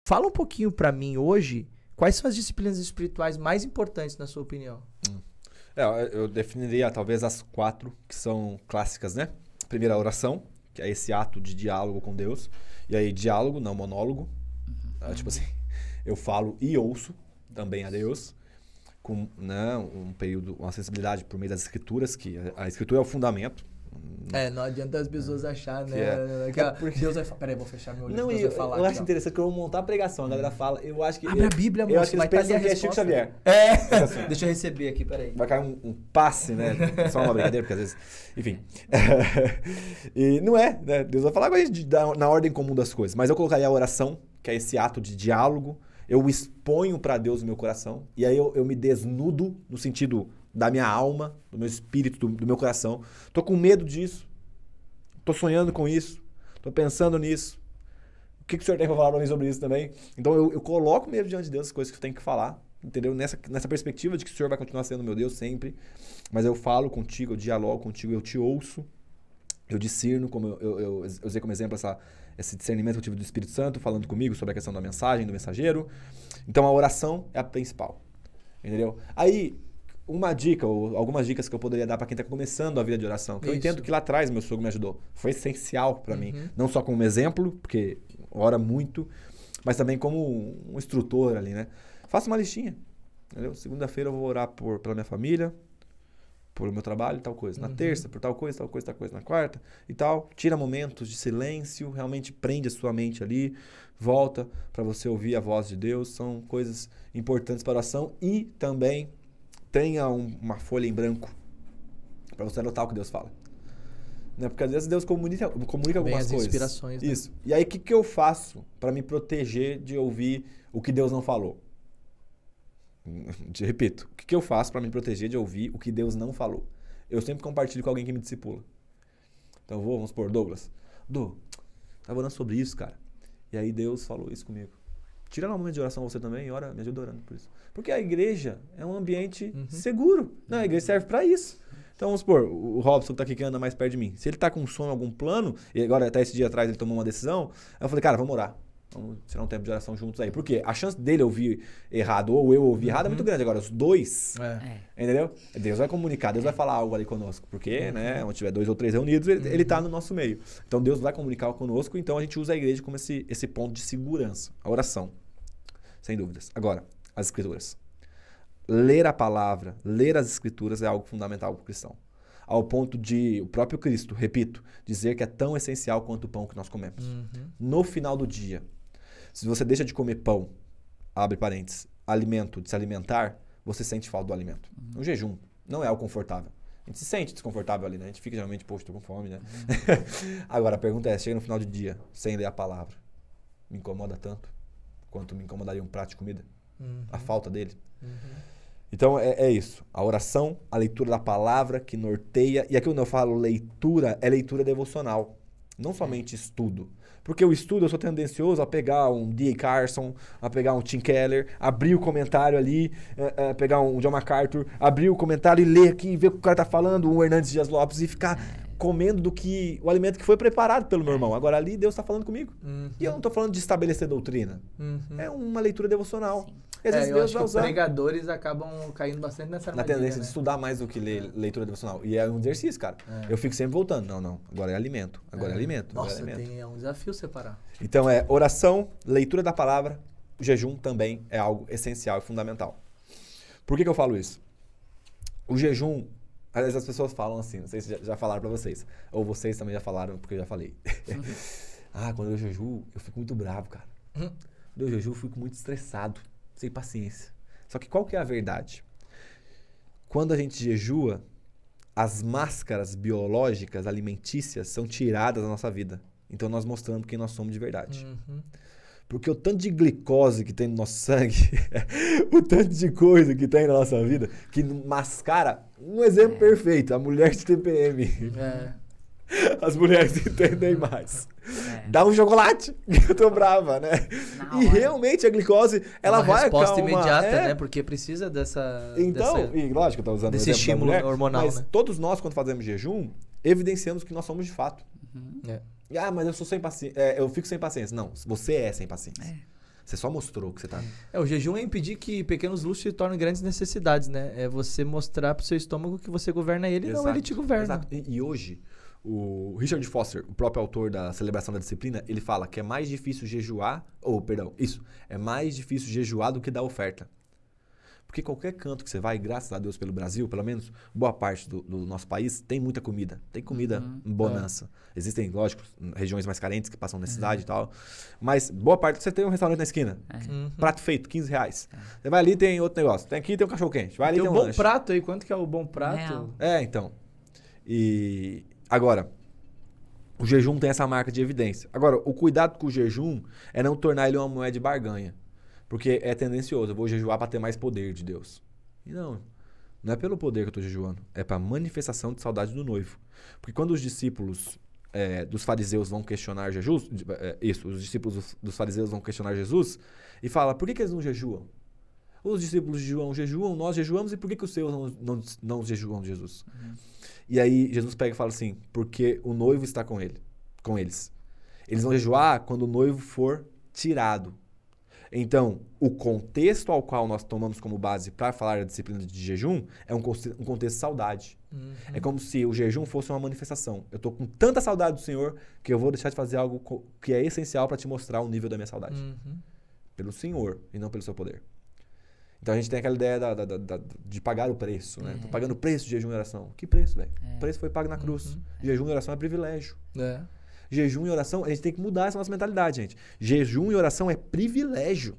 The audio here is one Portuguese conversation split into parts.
Fala um pouquinho pra mim hoje, quais são as disciplinas espirituais mais importantes na sua opinião? Eu definiria talvez as 4 que são clássicas, né? Primeiro, a oração, que é esse ato de diálogo com Deus. E aí, diálogo, não monólogo. Tipo assim, eu falo e ouço também a Deus. Com, né, um período, uma sensibilidade por meio das escrituras, que a escritura é o fundamento. Não adianta as pessoas acharem, né? Porque... Deus vai falar, peraí, vou fechar meu livro, Não, Deus vai falar. Eu aqui, acho ó. interessante que eu vou montar a pregação, a galera fala, eu acho que... Abre a Bíblia, moço, eu acho que eles vai pensam tá ali que a é Chico resposta. Xavier. Assim. Deixa eu receber aqui, peraí. Vai cair um passe, né? Só uma brincadeira, porque às vezes... Enfim. E não é, né? Deus vai falar com a gente na ordem comum das coisas. Mas eu colocaria a oração, que é esse ato de diálogo. Eu exponho para Deus o meu coração. E aí eu me desnudo no sentido da minha alma, do meu espírito, do meu coração. Tô com medo disso. Tô sonhando com isso. Tô pensando nisso. O que o senhor tem para falar para mim sobre isso também? Então eu coloco mesmo diante de Deus as coisas que eu tenho que falar. Entendeu? Nessa perspectiva de que o senhor vai continuar sendo meu Deus sempre. Mas eu falo contigo, eu dialogo contigo, eu te ouço. Eu discerno, como eu usei como exemplo esse discernimento que eu tive do Espírito Santo, falando comigo sobre a questão da mensagem, do mensageiro. Então a oração é a principal. Entendeu? Aí, uma dica, ou algumas dicas que eu poderia dar para quem está começando a vida de oração, que eu entendo que lá atrás meu sogro me ajudou. Foi essencial para mim. Não só como exemplo, porque ora muito, mas também como um instrutor ali, né? Faça uma listinha. Entendeu? Segunda-feira eu vou orar pela minha família, por meu trabalho e tal coisa. Na terça, por tal coisa, tal coisa, tal coisa. Na quarta e tal. Tira momentos de silêncio, realmente prende a sua mente ali, volta para você ouvir a voz de Deus. São coisas importantes para a oração. E também tenha uma folha em branco para você anotar o que Deus fala. Né? Porque às vezes Deus comunica algumas coisas. Inspirações. Né? Isso. E aí o que eu faço para me proteger de ouvir o que Deus não falou? Te repito, o que eu faço para me proteger de ouvir o que Deus não falou? Eu sempre compartilho com alguém que me discipula. Então vamos supor, Douglas. Tava orando sobre isso, cara. E aí Deus falou isso comigo. Tira lá um momento de oração você também e ora, me ajuda orando por isso. Porque a igreja é um ambiente seguro. Não, a igreja serve para isso. Então vamos supor, o Robson que tá aqui que anda mais perto de mim. Se ele tá com sono, algum plano, e agora até esse dia atrás ele tomou uma decisão, eu falei, cara, vamos orar. Vamos tirar um tempo de oração juntos aí. Por quê? A chance dele ouvir errado ou eu ouvir errado é muito grande. Agora, os dois, entendeu? Deus vai comunicar, Deus vai falar algo ali conosco. Porque, né, onde tiver 2 ou 3 reunidos, ele tá no nosso meio. Então, Deus vai comunicar conosco. Então, a gente usa a igreja como esse ponto de segurança. A oração. Sem dúvidas. Agora, as escrituras. Ler a palavra, ler as escrituras é algo fundamental para o cristão. Ao ponto de o próprio Cristo, repito, dizer que é tão essencial quanto o pão que nós comemos. No final do dia, se você deixa de comer pão, abre parênteses, alimento, de se alimentar, você sente falta do alimento. O jejum não é algo confortável. A gente se sente desconfortável ali, né? A gente fica geralmente, poxa, tô com fome, né? Agora, a pergunta é, chega no final do dia, sem ler a palavra, me incomoda tanto quanto me incomodaria um prato de comida? A falta dele? Então, é isso. A oração, a leitura da palavra que norteia. E aqui quando eu falo leitura, é leitura devocional. Não somente estudo. Porque o estudo, eu sou tendencioso a pegar um D.A. Carson, a pegar um Tim Keller, abrir o comentário ali, pegar um John MacArthur, abrir o comentário e ler aqui, ver o que o cara tá falando, o Hernandes Dias Lopes, e ficar comendo o alimento que foi preparado pelo meu irmão. Agora ali Deus está falando comigo. E eu não estou falando de estabelecer doutrina. É uma leitura devocional. E às vezes Deus vai usar. Os pregadores acabam caindo bastante nessa armadilha, tendência né? de estudar mais do que ler leitura devocional. E é um exercício, cara. Eu fico sempre voltando. Não. Agora é alimento. Agora é alimento. Nossa, agora é alimento. é um desafio separar. Então oração, leitura da palavra, o jejum também é algo essencial e fundamental. Por que eu falo isso? O jejum, às vezes as pessoas falam assim, não sei se já falaram pra vocês. Ou vocês também já falaram, porque eu já falei. Quando eu jejuo, eu fico muito bravo, cara. Quando eu jejuo, eu fico muito estressado. Sem paciência. Só que qual que é a verdade? Quando a gente jejua, as máscaras biológicas, alimentícias, são tiradas da nossa vida. Então nós mostramos quem nós somos de verdade. Porque o tanto de glicose que tem no nosso sangue, o tanto de coisa que tem na nossa vida, que mascara, um exemplo perfeito, a mulher de TPM. As mulheres entendem mais. Dá um chocolate, que eu tô brava, né? E realmente a glicose, ela vai acalmar. Resposta imediata, né? Porque precisa dessa... Então, e lógico, eu tô usando desse estímulo hormonal, mas né? todos nós, quando fazemos jejum, evidenciamos que nós somos de fato. Mas eu sou sem paciência. Eu fico sem paciência. Não, você é sem paciência. Você só mostrou que você tá... O jejum é impedir que pequenos luxos se tornem grandes necessidades, né? É você mostrar pro seu estômago que você governa ele e não ele te governa. Exato. E hoje, o Richard Foster, o próprio autor da Celebração da Disciplina, ele fala que é mais difícil jejuar... é mais difícil jejuar do que dar oferta. Porque qualquer canto que você vai, graças a Deus pelo Brasil, pelo menos boa parte do nosso país, tem muita comida. Tem comida em bonança. Existem, lógico, regiões mais carentes que passam necessidade e tal. Mas boa parte, você tem um restaurante na esquina. Prato feito, R$15. Você vai ali tem outro negócio. Tem um cachorro quente. Vai ali tem um bom lanche. prato aí. Quanto que é o bom prato? Então. E agora, o jejum tem essa marca de evidência. Agora, o cuidado com o jejum é não tornar ele uma moeda de barganha. Porque é tendencioso, eu vou jejuar para ter mais poder de Deus. E não é pelo poder que eu estou jejuando, é para manifestação de saudade do noivo. Porque quando os discípulos dos fariseus vão questionar Jesus, os discípulos dos fariseus vão questionar Jesus e fala, por que eles não jejuam? Os discípulos de João jejuam, nós jejuamos, e por que os seus não jejuam, Jesus? E aí Jesus pega e fala assim, porque o noivo está com eles. Eles vão jejuar quando o noivo for tirado. Então, o contexto ao qual nós tomamos como base para falar da disciplina de jejum é um contexto de saudade. É como se o jejum fosse uma manifestação. Eu estou com tanta saudade do Senhor que eu vou deixar de fazer algo que é essencial para te mostrar o nível da minha saudade. Pelo Senhor e não pelo seu poder. Então, a gente tem aquela ideia de pagar o preço. Né? Tô pagando o preço de jejum e oração. Que preço, velho? O preço foi pago na cruz. Jejum e oração é privilégio. Jejum e oração, a gente tem que mudar essa nossa mentalidade, gente. Jejum e oração é privilégio.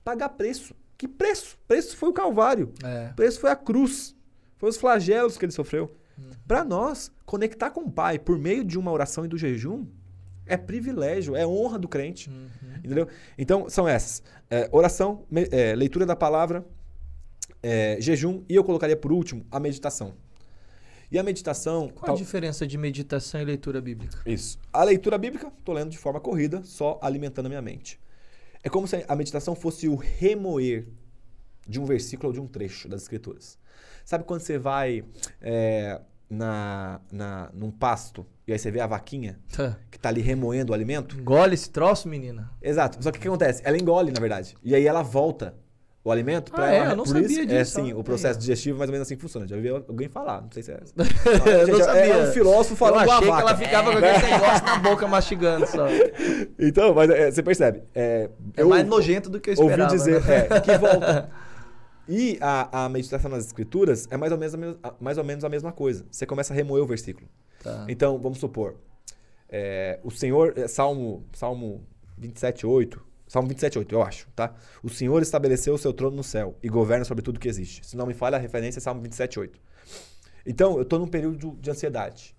Pagar preço. Que preço? Preço foi o Calvário. Preço foi a cruz. Foi os flagelos que ele sofreu. Para nós, conectar com o Pai por meio de uma oração e do jejum é privilégio, é honra do crente. Entendeu? Então, são essas. Oração, leitura da palavra, jejum e eu colocaria por último a meditação. E a meditação... Qual a diferença de meditação e leitura bíblica? Isso. A leitura bíblica, estou lendo de forma corrida, só alimentando a minha mente. É como se a meditação fosse o remoer de um versículo ou de um trecho das Escrituras. Sabe quando você vai num pasto e aí você vê a vaquinha que está ali remoendo o alimento? Engole esse troço, menina? Exato. Só que o que acontece? Ela engole, na verdade. E aí ela volta o alimento para ela. Eu não sabia disso. Sim, o processo digestivo mais ou menos assim funciona. Já vi alguém falar, não sei se é essa. Eu não sabia. É um filósofo falando Eu achei com a vaca. que ela ficava com aquele negócio na boca mastigando só. Então, mas você percebe. É mais nojento do que eu esperava. Ouvi dizer né? que volta. E a meditação nas escrituras é mais ou menos a mesma coisa. Você começa a remoer o versículo. Então, vamos supor. O Senhor, Salmo 27:8. Salmo 27:8, eu acho, tá? O Senhor estabeleceu o seu trono no céu e governa sobre tudo que existe. Se não me falha, a referência é Salmo 27:8. Então, eu tô num período de ansiedade.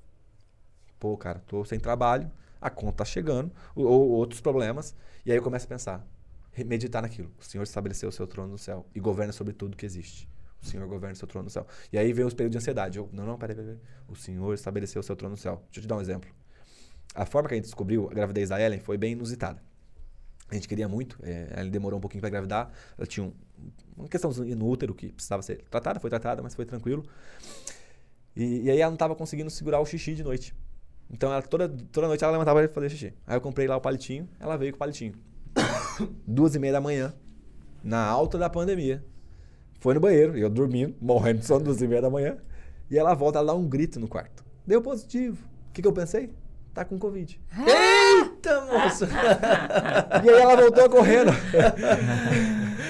Pô, cara, tô sem trabalho, a conta tá chegando, ou outros problemas, e aí eu começo a pensar, meditar naquilo. O Senhor estabeleceu o seu trono no céu e governa sobre tudo que existe. O Senhor governa o seu trono no céu. E aí vem os períodos de ansiedade. Peraí. O Senhor estabeleceu o seu trono no céu. Deixa eu te dar um exemplo. A forma que a gente descobriu a gravidez da Ellen foi bem inusitada. A gente queria muito, ela demorou um pouquinho para engravidar, ela tinha uma questão no útero que precisava ser tratada, foi tratada, mas foi tranquilo. E aí ela não estava conseguindo segurar o xixi de noite. Então ela, toda noite ela levantava para fazer xixi. Aí eu comprei lá o palitinho, ela veio com o palitinho. 2:30 da manhã, na alta da pandemia, foi no banheiro, eu dormindo, morrendo de sono, 2:30 da manhã, e ela volta, ela dá um grito no quarto. Deu positivo. O que eu pensei? Tá com Covid. Eita, moço! E aí ela voltou correndo.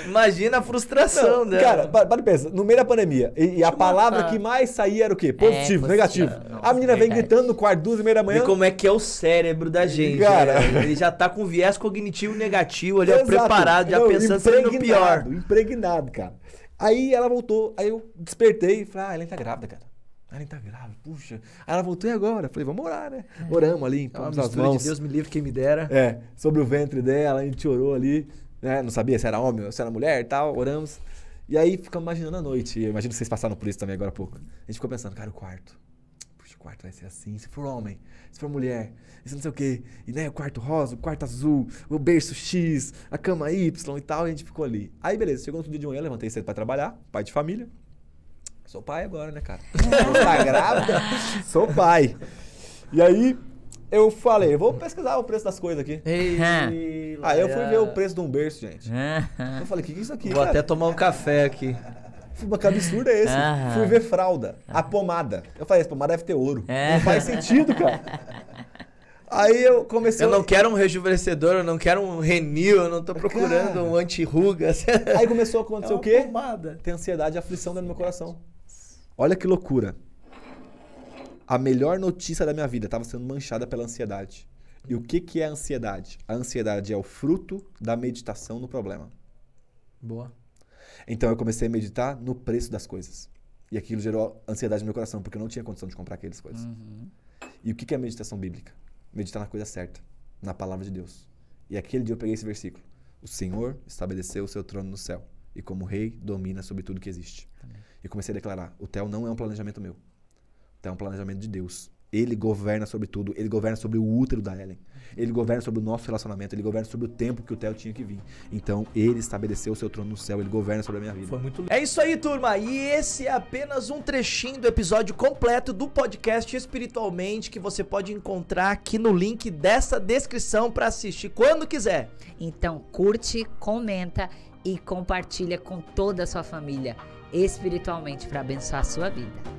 Imagina a frustração dela. Cara, para pensar, no meio da pandemia, e a palavra que mais saía era o quê? Positivo, negativo. Nossa, a menina vem verdade. gritando no quarto 2:30 da manhã. Vê como é que é o cérebro da gente. Cara. Né? Ele já tá com viés cognitivo negativo ali, ó, Exato. preparado, já pensando sempre no pior. Impregnado, cara. Aí ela voltou, aí eu despertei e falei, ela tá grávida, cara. Ela tá grávida, puxa. Aí ela voltou e agora? Falei, vamos orar, né? Oramos ali, impomos as mãos. De Deus me livre, quem me dera. Sobre o ventre dela, a gente orou ali, né? Não sabia se era homem ou se era mulher e tal, oramos. E aí ficamos imaginando a noite. Eu imagino que vocês passaram por isso também agora há pouco. A gente ficou pensando, cara, o quarto. Puxa, o quarto vai ser assim, se for homem, se for mulher, se não sei o quê. E né, o quarto rosa, o quarto azul, o berço X, a cama Y e tal, e a gente ficou ali. Aí beleza, chegou no outro dia de manhã, levantei cedo pra trabalhar, pai de família. Sou pai agora, né, cara? Você tá grávida? Sou pai. E aí, Eu falei, vou pesquisar o preço das coisas aqui. Ei, Aí eu fui ver o preço de um berço, gente. Eu falei, o que é isso aqui, Vou cara? até tomar um café aqui. Que absurdo é esse? Fui ver fralda, a pomada. Eu falei, essa pomada deve ter ouro. Não faz sentido, cara. Aí eu comecei... Eu não quero um rejuvenescedor, eu não quero um Renew, eu não tô procurando um anti-rugas. Aí começou a acontecer o quê? Pomada. Ter ansiedade e aflição dentro do meu coração. Olha que loucura. A melhor notícia da minha vida estava sendo manchada pela ansiedade. E o que é a ansiedade? A ansiedade é o fruto da meditação no problema. Boa. Então eu comecei a meditar no preço das coisas. E aquilo gerou ansiedade no meu coração, porque eu não tinha condição de comprar aquelas coisas. E o que é a meditação bíblica? Meditar na coisa certa, na palavra de Deus. E aquele dia eu peguei esse versículo. O Senhor estabeleceu o seu trono no céu, e como rei domina sobre tudo que existe. Amém. E comecei a declarar, o TEL não é um planejamento meu. O TEL é um planejamento de Deus. Ele governa sobre tudo, ele governa sobre o útero da Ellen. Ele governa sobre o nosso relacionamento, ele governa sobre o tempo que o Theo tinha que vir. Então, ele estabeleceu o seu trono no céu, ele governa sobre a minha vida. Foi muito legal. É isso aí, turma. E esse é apenas um trechinho do episódio completo do podcast Espiritualmente, que você pode encontrar aqui no link dessa descrição para assistir quando quiser. Então, curte, comenta e compartilha com toda a sua família espiritualmente para abençoar a sua vida.